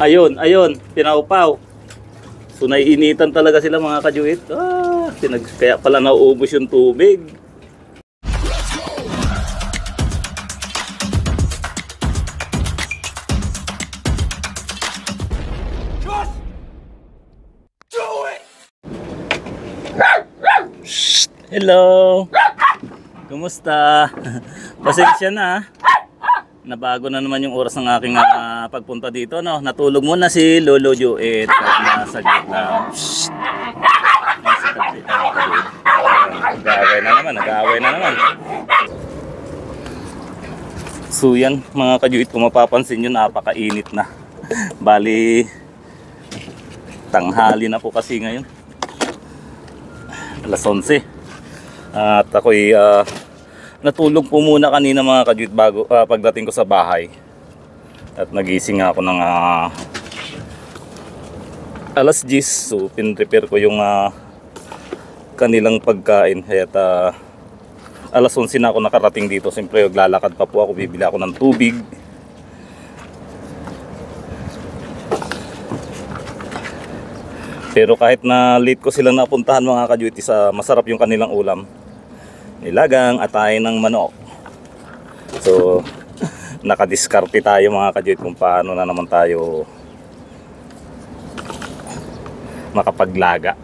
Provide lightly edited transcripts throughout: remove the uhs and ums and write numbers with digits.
Ayun, ayun, pinaupaw. So naiinitan talaga sila mga kajuit. Kaya pala nauubos yung tubig. Hello! Kumusta? Pasensya na. Nabago na naman yung oras ng aking pagpunta dito, no? Natulog muna si Lolo Joet at nasa gitna. Nasa gitna. Nag-aaway na naman. So yan mga kajuit, kung mapapansin nyo, napakainit na. Bali, tanghali na po kasi ngayon. Alas 11. At ako'y natulog po muna kanina mga kajuit bago pagdating ko sa bahay. At nagising ako ng alas 10. So pinrepare ko yung kanilang pagkain. Kaya alas 11 na ako nakarating dito. Siyempre maglalakad pa po ako, bibili ako ng tubig. Pero kahit na late ko silang napuntahan mga kajuit, masarap yung kanilang ulam. Nilagang atay ng manok. So nakadiskarte tayo mga kajuit kung paano na naman tayo makapaglaga.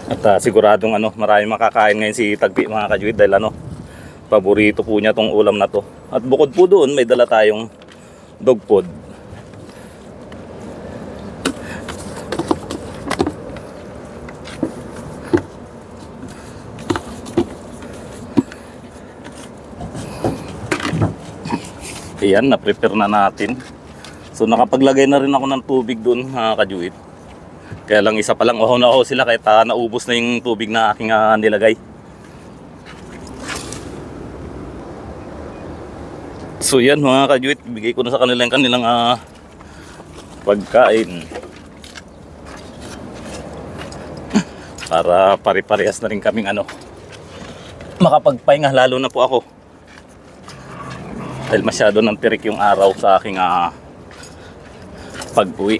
At siguradong maraming makakain ngayon si Tagpi mga kajuit, dahil paborito po niya tong ulam na to. At bukod po doon, may dala tayong dog food. Ayan, na-prepare na natin. So nakapaglagay na rin ako ng tubig doon mga kajuit. Kaya lang isa pa lang uhaw na uhaw sila, kahit naubos na yung tubig na aking nilagay. So yan mga kajuit, bigay ko na sa kanila yung kanilang pagkain. Para pare-parehas na rin kaming makapagpahinga, lalo na po ako. Dahil masyado nang tirik yung araw sa aking pag-uwi.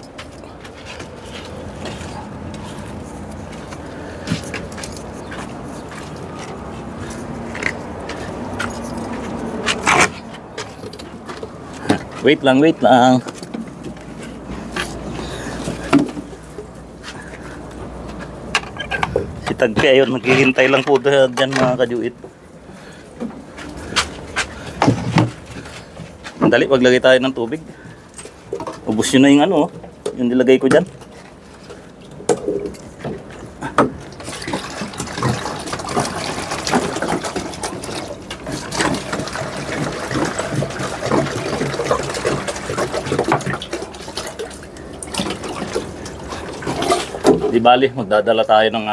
Wait lang, wait lang. Si Tagpi ayun, naghihintay lang po dyan mga kajuit. Dali, maglagay tayo ng tubig. Ubus yun na yung yung nilagay ko dyan. Di bali, magdadala tayo ng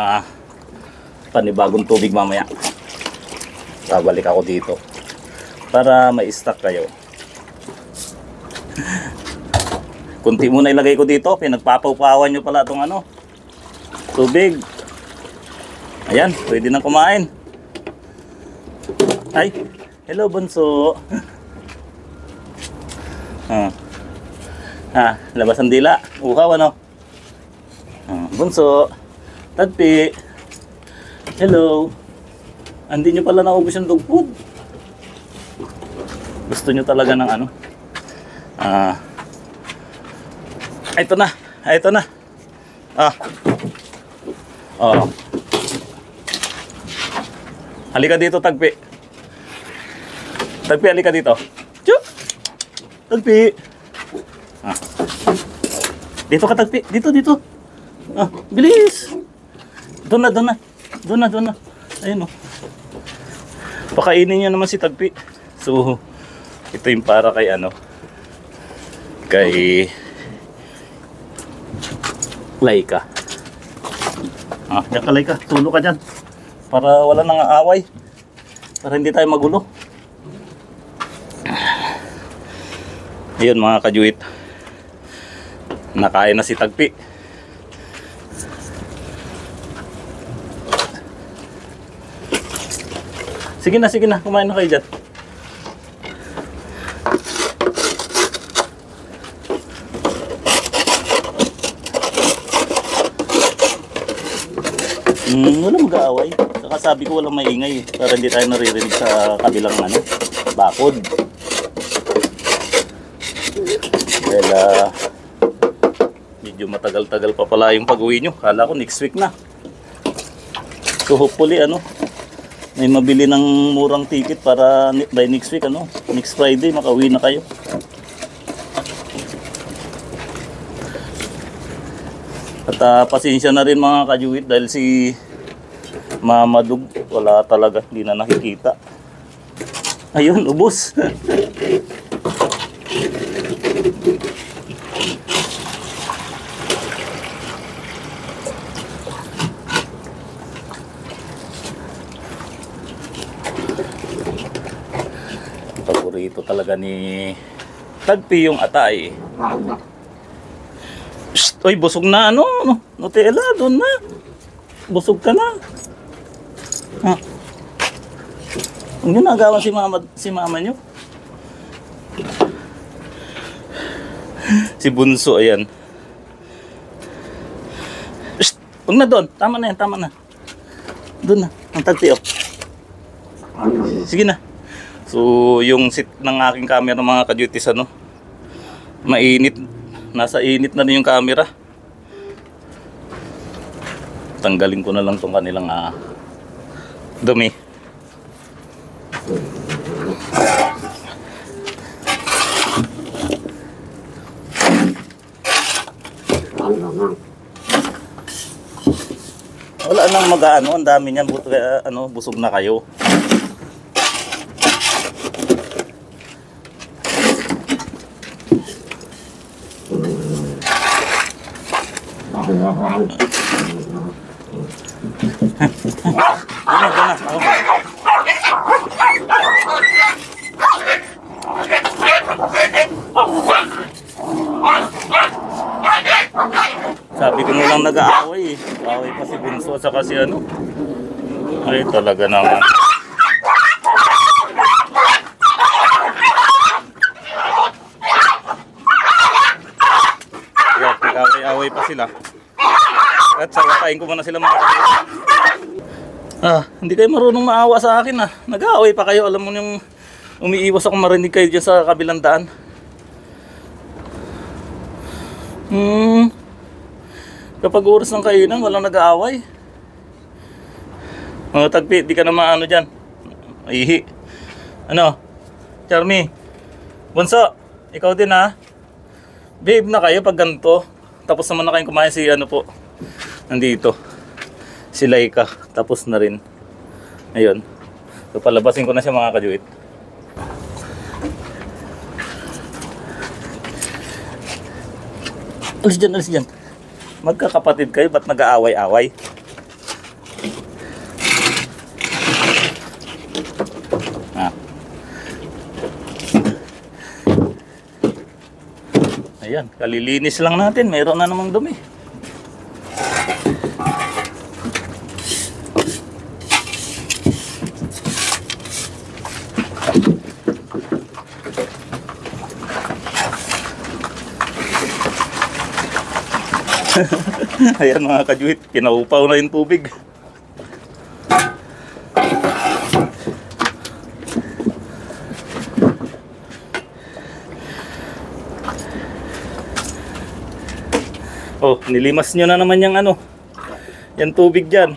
panibagong tubig mamaya. Babalik ako dito para may-stock kayo. Kunti muna ilagay ko dito, pinagpapaw-pawan nyo pala itong tubig. Ayan, pwede na kumain. Ay, hello bunso. Labas ang dila. Uhaw bunso. Tagpi. Hello. Hindi nyo pala naubos yung dog food. Gusto nyo talaga ng ito na. Ito na. Halika dito, Tagpi. Tagpi, halika dito. Chup! Tagpi. Dito ka, Tagpi. Dito. Bilis. Doon na. Ayun Pakainin niya naman si Tagpi. So, ito yung para kay kay Laika. Diyan ka Laika, tulog ka dyan. Para wala nang aaway. Para hindi tayo magulo. Ayun mga kajuit. Nakain na si Tagpi. Sige na, kumain na kayo dyan. Walang mag-aaway. Saka sabi ko walang maingay para hindi tayo naririnig sa kabilang ano, bakod. Dahil medyo matagal-tagal pa pala yung pag-uwi nyo. Kala ko next week na. So hopefully may mabili ng murang ticket para by next week next Friday makauwi na kayo. At pasensya na rin mga kajuit dahil si Mama Dug wala talaga, hindi na nakikita. Ayun, ubos. Paborito talaga ni Tagpi yung atay. Oy, busog na Nutella, doon na. Busog ka na. Ha? Ang ginagawa si mama nyo. Si Bunso, ayan. Huwag na doon. Tama na yan, tama na. Doon na, ang Tagpi, oh. Sige na. So, yung sit ng aking camera mga kajutis, mainit. Nasa init na rin yung camera. Tanggalin ko na lang tong kanilang dumi. Wala nang mag-ano, ang dami niyan, busog na kayo. Sabi ko lang nag-aaway eh. Aaway pa si Bunso at saka si Ay talaga naman. Nag-aaway pa sila. At sawatayin ko muna sila mga kapatid. Hindi kayo marunong maawa sa akin Nag-aaway pa kayo. Alam mo yung umiiwas ako marinig kayo dyan sa kabilang daan. Kapag oras ng kainan, walang nag-aaway. Tagpi, di ka na maano dyan. Ihi. Charmy. Bunso, ikaw din Babe na kayo pag ganito. Tapos naman na kayong kumain si po. Nandito. Si Laika. Tapos na rin. Ayun. So palabasin ko na siya mga kajuit. Alis dyan. Magkakapatid kayo, ba't nag-aaway-away? Ayan, kalilinis lang natin. Mayroon na namang dumi. Ayan mga kajuit, pinaupaw na yung tubig. Oh, nilimas nyo na naman yung yung tubig dyan.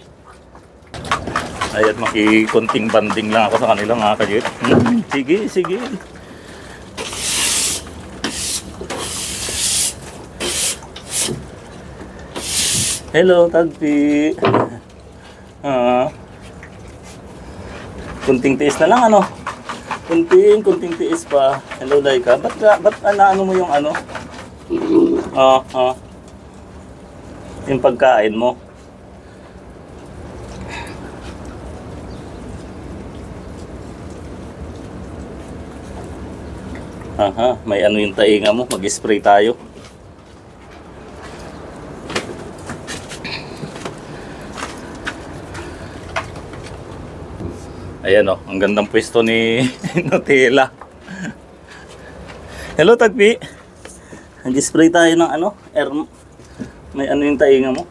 Ayan, makikonting banding lang ako sa kanila mga kajuit. Sige. Hello, Tagpi. Kunting tiis na lang kunting tiis pa. Hello, Laika. Ba't ano mo yung yung pagkain mo? May yung tainga mo. Mag-spray tayo. Ayan ang gandang pwesto ni Nutella. Hello, Tagpi. Nag-spray tayo ng air. May yung tainga mo.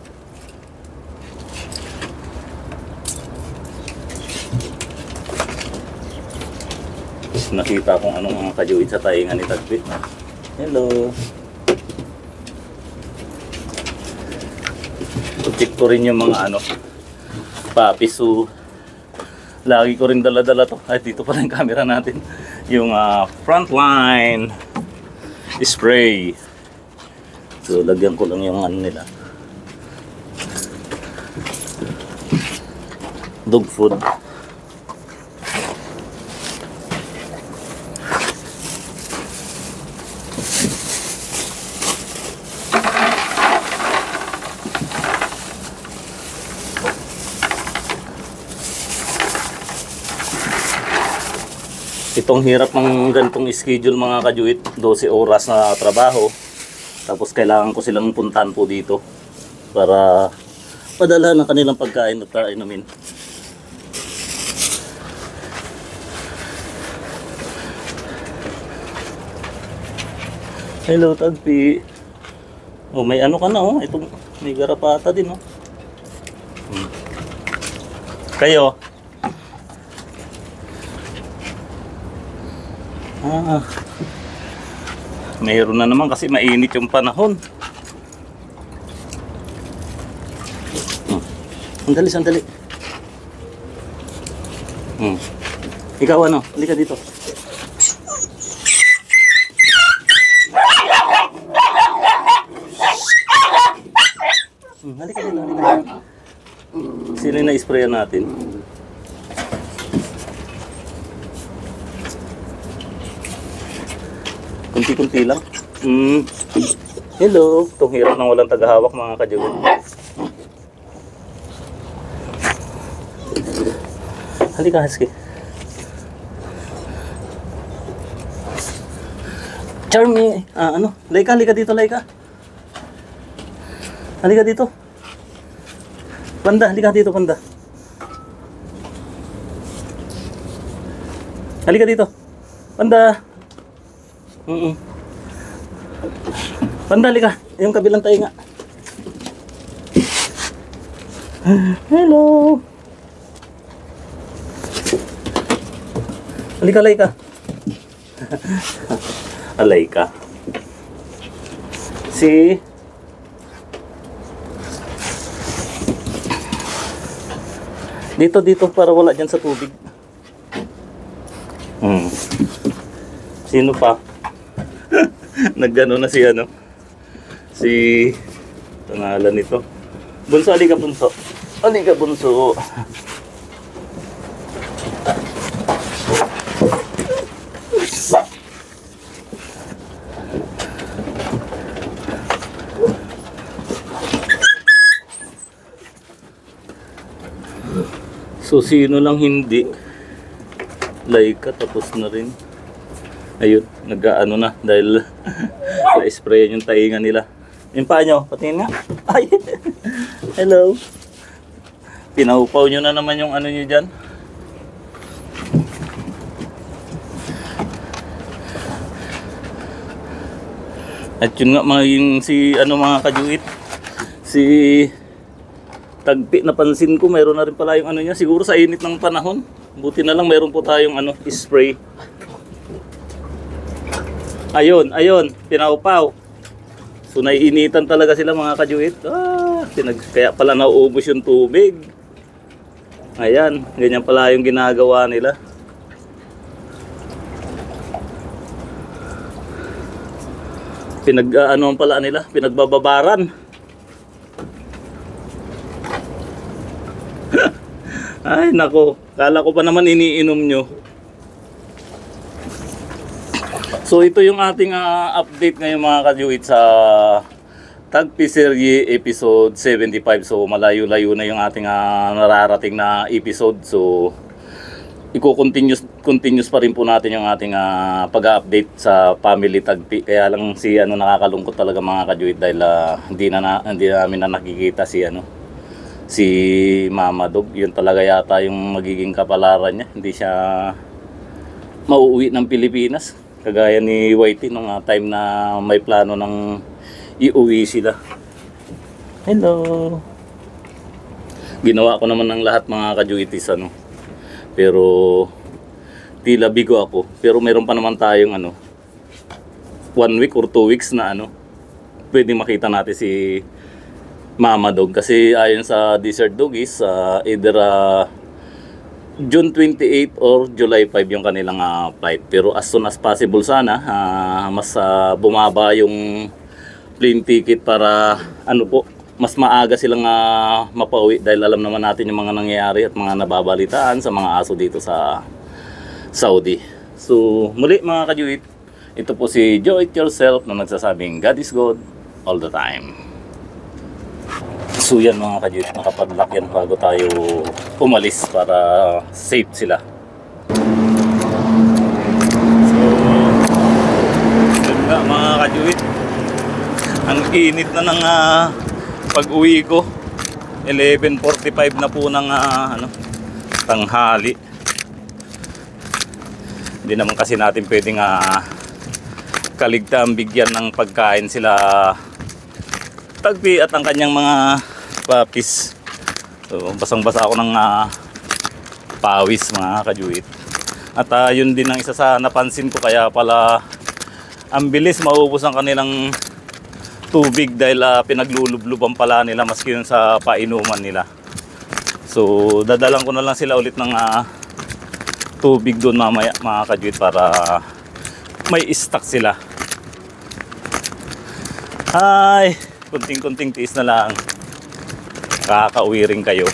nakita kung anong mga kajuit sa taingan ni Tagpi. Hello. Check ko rin yung mga ano, puppies. So, lagi ko rin dala-dala to. Ay, dito pa rin camera natin. Yung Frontline spray. So, lagyan ko lang yung ano nila. Dog food. Itong hirap ng ganitong schedule mga kajuit, 12 oras na trabaho. Tapos kailangan ko silang puntahan po dito para padala ng kanilang pagkain at inumin. Hello Tagpi. Oh, may ano ka na oh, itong may garapata din oh. Kayo? Mayroon na naman kasi mainit yung panahon. Sandali, sandali. Ikaw ano? Halika dito. Halika dito, halika. Sino yung na-sprayan natin? Kunti-kunti lang. Hello. Itong hirap nang walang tagahawak mga kajuit. Halika, Husky. Charmy. Ano? Laika, halika dito, Laika. Halika dito. Panda, halika dito, Panda. Halika dito. Panda. Panda, halika. Yung kabilang tainga. Hello. Halika, Laika. Laika. Si dito para wala dyan sa tubig. Sino pa? Naggano na si ano? Si pangalan nito. Bunso, halika bunso. Halika bunso. So sino lang hindi? Laika tapos na rin. Ayun, nag-ano na dahil na-spray yung tainga nila. Yung paa nyo, patingin nga. Ay, hello. Pinaupaw nyo na naman yung ano nyo dyan. At yun nga maging si ano mga kajuit, si Tagpi, napansin ko mayroon na rin pala yung ano niya, siguro sa init ng panahon. Buti na lang mayroon po tayong ano, spray. Ayun, pinaupaw. So naiinitan talaga sila mga kajuit. Kaya pala nauubos yung tubig. Ayan, ganyan pala yung ginagawa nila. Ano pala nila, pinagbababaran. Ay nako, kala ko pa naman iniinom nyo. So ito yung ating update ngayon mga kajuit sa Tagpi Serye episode 75. So malayo-layo na yung ating nararating na episode. So continuous pa rin po natin yung ating pag-update sa family Tagpi. Kaya lang si ano, nakakalungkot talaga mga kajuit dahil hindi namin na nakikita si Mama Dog. Yun talaga yata yung magiging kapalaran niya. Hindi siya mauuwi ng Pilipinas. Kagaya ni Whitey nung time na may plano ng iuwi sila. Hello. Ginawa ko naman ng lahat mga kajuitis ano. Pero tila bigo ako. Pero meron pa naman tayong 1 week or 2 weeks na pwede makita natin si Mama Dog. Kasi ayon sa Desert Doggies, either June 28 or July 5 yung kanilang flight. Pero as soon as possible sana, mas bumaba yung plane ticket para mas maaga silang mapauwi, dahil alam naman natin yung mga nangyayari at mga nababalitaan sa mga aso dito sa Saudi. So muli mga kajuit, ito po si Do It Yourself na nagsasabing God is good all the time. So yan mga kajuit, nakapag-lock yan bago tayo umalis para safe sila. So yun nga mga kajuit, ang init na ng pag-uwi ko. 11:45 na po ng tanghali. Hindi naman kasi natin pwedeng kaligtaan bigyan ng pagkain sila Tagpi at ang kanyang mga puppies. So basang-basa ako ng pawis mga kajuit. At yun din ang isa sa napansin ko, kaya pala ang bilis maubos ang kanilang tubig dahil pinaglulubluban pala nila maski yun sa painuman nila. So dadalang ko na lang sila ulit ng tubig doon mamaya mga kajuit para may stock sila. Ay, kunting-kunting tiis na lang, kakauwi rin kayo.